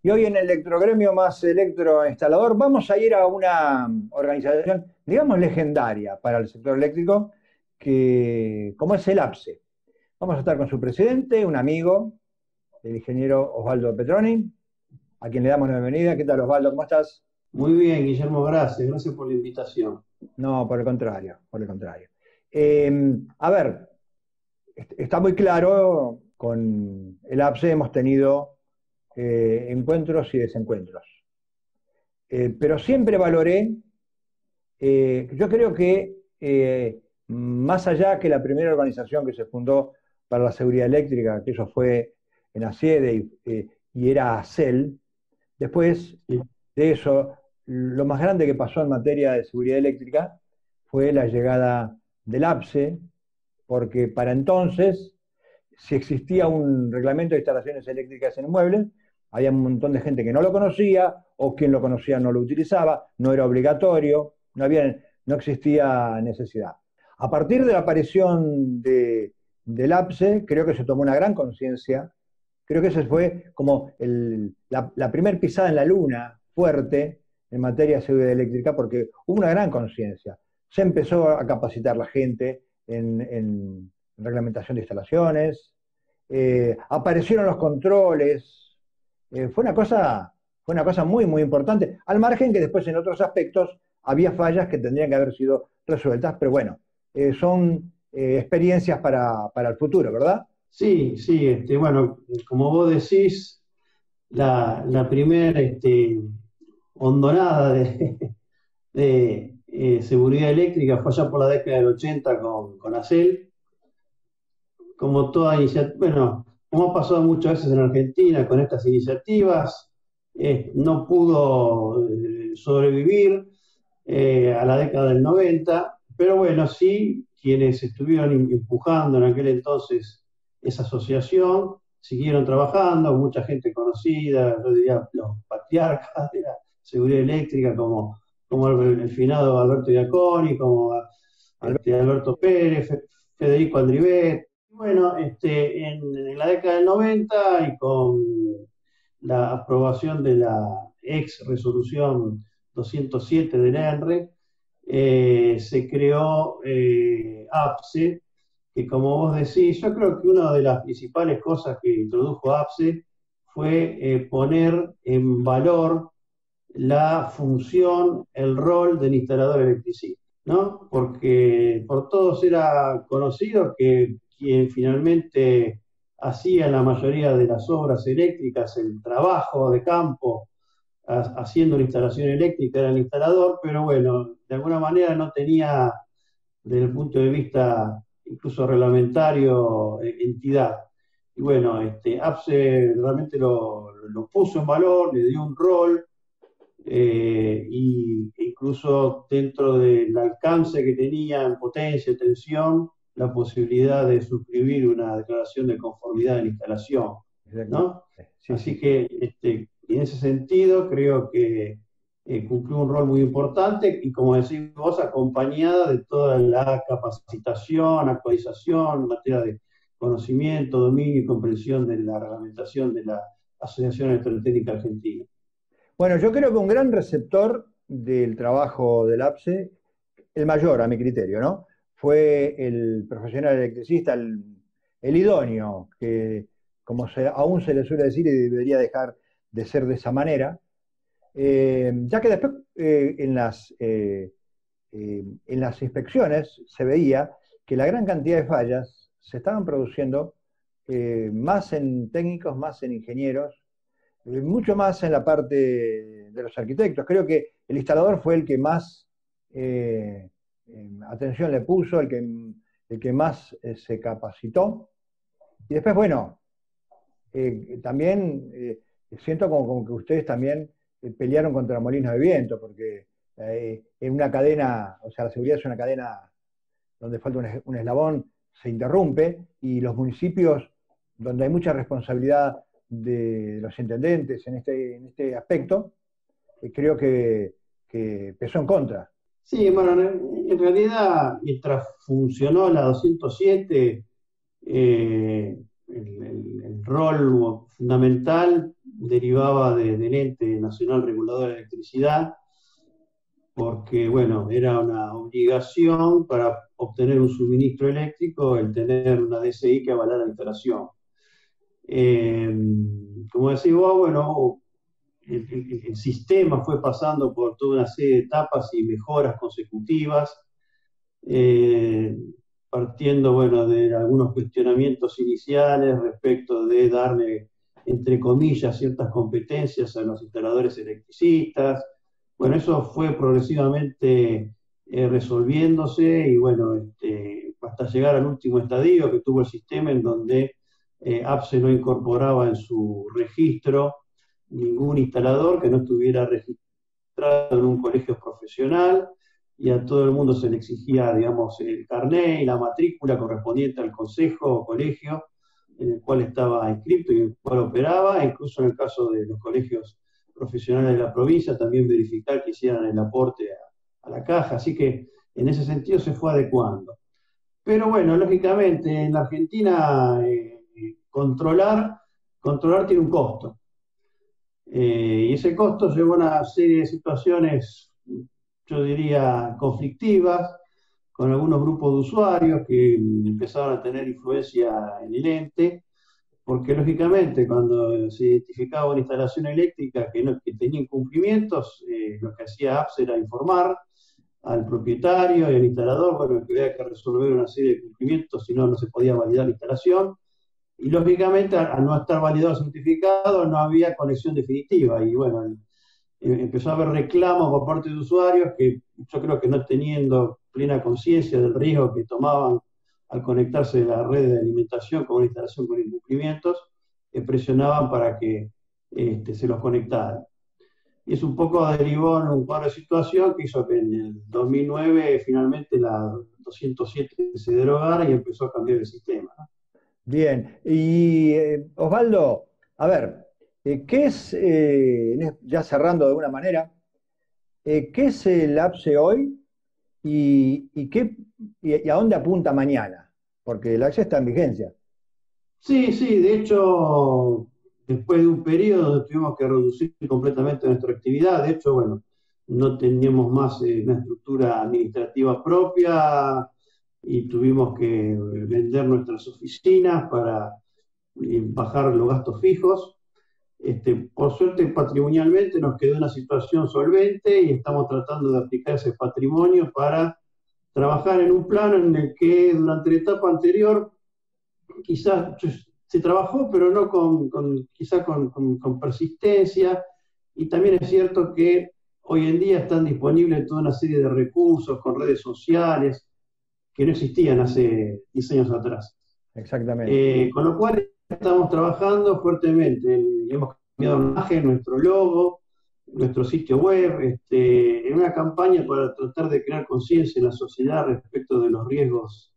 Y hoy en Electrogremio más electroinstalador vamos a ir a una organización, digamos, legendaria para el sector eléctrico, como es el APSE. Vamos a estar con su presidente, un amigo, el ingeniero Osvaldo Petroni, a quien le damos la bienvenida. ¿Qué tal, Osvaldo? ¿Cómo estás? Muy bien, Guillermo, gracias. Gracias por la invitación. No, por el contrario, por el contrario. A ver, está muy claro, con el APSE hemos tenido encuentros y desencuentros. Pero siempre valoré, yo creo que más allá que la primera organización que se fundó para la seguridad eléctrica, que eso fue en ASIEDE y era ACEL, después Sí. de eso, lo más grande que pasó en materia de seguridad eléctrica fue la llegada del APSE, porque para entonces, si existía un reglamento de instalaciones eléctricas en inmuebles, había un montón de gente que no lo conocía, o quien lo conocía no lo utilizaba, no era obligatorio, no existía necesidad. A partir de la aparición del APSE, creo que se tomó una gran conciencia. Creo que ese fue como la primer pisada en la luna fuerte en materia de seguridad eléctrica, porque hubo una gran conciencia. Se empezó a capacitar la gente en reglamentación de instalaciones, aparecieron los controles. Fue una cosa muy, muy importante, al margen que después en otros aspectos había fallas que tendrían que haber sido resueltas, pero bueno, son experiencias para el futuro, ¿verdad? Sí, sí, bueno, como vos decís, la primera hondonada de seguridad eléctrica fue allá por la década del 80 con ACEL. Como toda iniciativa, bueno, como ha pasado muchas veces en Argentina con estas iniciativas, no pudo sobrevivir a la década del 90, pero bueno, sí, quienes estuvieron empujando en aquel entonces esa asociación, siguieron trabajando, mucha gente conocida, yo diría los patriarcas de la seguridad eléctrica, como el finado Alberto Iaconi, como Alberto Pérez, Federico Andrivet. Bueno, en la década del 90 y con la aprobación de la ex resolución 207 del ENRE, se creó APSE, que como vos decís, yo creo que una de las principales cosas que introdujo APSE fue poner en valor la función, el rol del instalador electricista, ¿no? Porque por todos era conocido que quien finalmente hacía la mayoría de las obras eléctricas, el trabajo de campo, haciendo la instalación eléctrica era el instalador, pero bueno, de alguna manera no tenía, desde el punto de vista incluso reglamentario, entidad. Y bueno, APSE realmente lo puso en valor, le dio un rol, incluso dentro del alcance que tenía en potencia y tensión, la posibilidad de suscribir una declaración de conformidad de la instalación, Exactamente. ¿no? Sí, sí, Así sí. que en ese sentido creo que cumplió un rol muy importante y, como decís vos, acompañada de toda la capacitación, actualización en materia de conocimiento, dominio y comprensión de la reglamentación de la Asociación Electrotécnica Argentina. Bueno, yo creo que un gran receptor del trabajo del APSE, el mayor a mi criterio, ¿no? Fue el profesional electricista, el idóneo, que aún se le suele decir y debería dejar de ser de esa manera, ya que después en las inspecciones se veía que la gran cantidad de fallas se estaban produciendo más en técnicos, más en ingenieros, mucho más en la parte de los arquitectos. Creo que el instalador fue el que más atención le puso, el que más se capacitó. Y después, bueno, también siento como que ustedes también pelearon contra molinos de viento, porque en una cadena, o sea, la seguridad es una cadena donde falta un eslabón, se interrumpe, y los municipios donde hay mucha responsabilidad de los intendentes en este aspecto, creo que pesó en contra. Sí, bueno, en realidad, mientras funcionó la 207, el rol fundamental derivaba del Ente Nacional Regulador de Electricidad, porque, bueno, era una obligación para obtener un suministro eléctrico el tener una DCI que avalara la instalación. Eh, Como decís vos, bueno, el sistema fue pasando por toda una serie de etapas y mejoras consecutivas, eh, partiendo, bueno, de algunos cuestionamientos iniciales respecto de darle, entre comillas, ciertas competencias a los instaladores electricistas. Bueno, eso fue progresivamente resolviéndose y, bueno, hasta llegar al último estadio que tuvo el sistema en donde APSE no incorporaba en su registro ningún instalador que no estuviera registrado en un colegio profesional, y a todo el mundo se le exigía, digamos, el carné y la matrícula correspondiente al consejo o colegio en el cual estaba inscrito y en el cual operaba. Incluso en el caso de los colegios profesionales de la provincia, también verificar que hicieran el aporte a la caja. Así que en ese sentido se fue adecuando. Pero bueno, lógicamente en la Argentina controlar tiene un costo. Y ese costo llevó a una serie de situaciones, yo diría, conflictivas, con algunos grupos de usuarios que empezaron a tener influencia en el ente, porque lógicamente cuando se identificaba una instalación eléctrica que tenía incumplimientos, lo que hacía APS era informar al propietario y al instalador, bueno, que había que resolver una serie de cumplimientos, si no, no se podía validar la instalación. Y lógicamente, al no estar validado el certificado, no había conexión definitiva. Y bueno, empezó a haber reclamos por parte de usuarios que yo creo que no teniendo plena conciencia del riesgo que tomaban al conectarse a la red de alimentación con una instalación con incumplimientos, presionaban para que se los conectaran. Y eso un poco derivó en un cuadro de situación que hizo que en el 2009 finalmente la 207 se derogara y empezó a cambiar el sistema, ¿no? Bien, y Osvaldo, a ver, ¿qué es, ya cerrando de alguna manera, qué es el APSE hoy y a dónde apunta mañana? Porque el APSE está en vigencia. Sí, sí, de hecho, después de un periodo donde tuvimos que reducir completamente nuestra actividad, de hecho, bueno, no teníamos más una estructura administrativa propia y tuvimos que vender nuestras oficinas para bajar los gastos fijos. Por suerte, patrimonialmente nos quedó una situación solvente y estamos tratando de aplicar ese patrimonio para trabajar en un plano en el que durante la etapa anterior quizás se trabajó, pero no quizás con persistencia, y también es cierto que hoy en día están disponibles toda una serie de recursos con redes sociales que no existían hace 10 años atrás. Exactamente. Con lo cual estamos trabajando fuertemente, hemos cambiado la imagen, nuestro logo, nuestro sitio web, en una campaña para tratar de crear conciencia en la sociedad respecto de los riesgos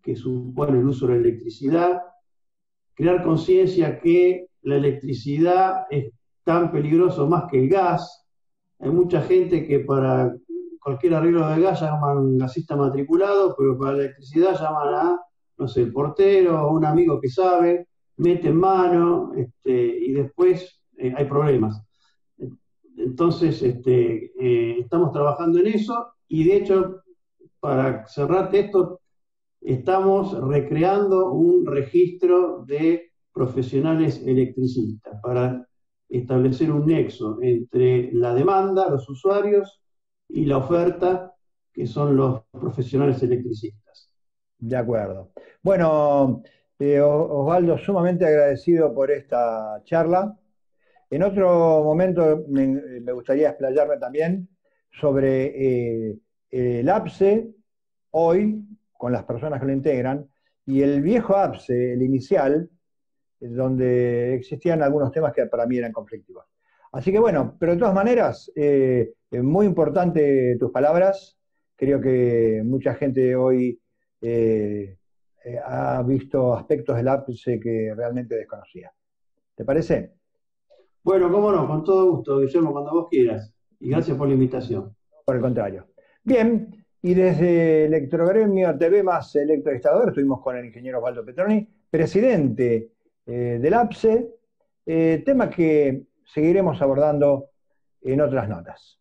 que supone el uso de la electricidad, crear conciencia que la electricidad es tan peligroso más que el gas. Hay mucha gente que para cualquier arreglo de gas llaman a un gasista matriculado, pero para la electricidad llaman a, no sé, el portero o un amigo que sabe, meten mano, y después hay problemas. Entonces, estamos trabajando en eso y de hecho, para cerrarte esto, estamos recreando un registro de profesionales electricistas para establecer un nexo entre la demanda, los usuarios, y la oferta, que son los profesionales electricistas. De acuerdo. Bueno, Osvaldo, sumamente agradecido por esta charla. En otro momento me gustaría explayarme también sobre el APSE hoy, con las personas que lo integran, y el viejo APSE, el inicial, donde existían algunos temas que para mí eran conflictivos. Así que bueno, pero de todas maneras, muy importante tus palabras. Creo que mucha gente hoy ha visto aspectos del APSE que realmente desconocía. ¿Te parece? Bueno, cómo no, con todo gusto, Guillermo, cuando vos quieras. Y gracias por la invitación. Por el contrario. Bien, y desde Electrogremio TV más Electroinstlador estuvimos con el ingeniero Osvaldo Petroni, presidente del APSE, tema que seguiremos abordando en otras notas.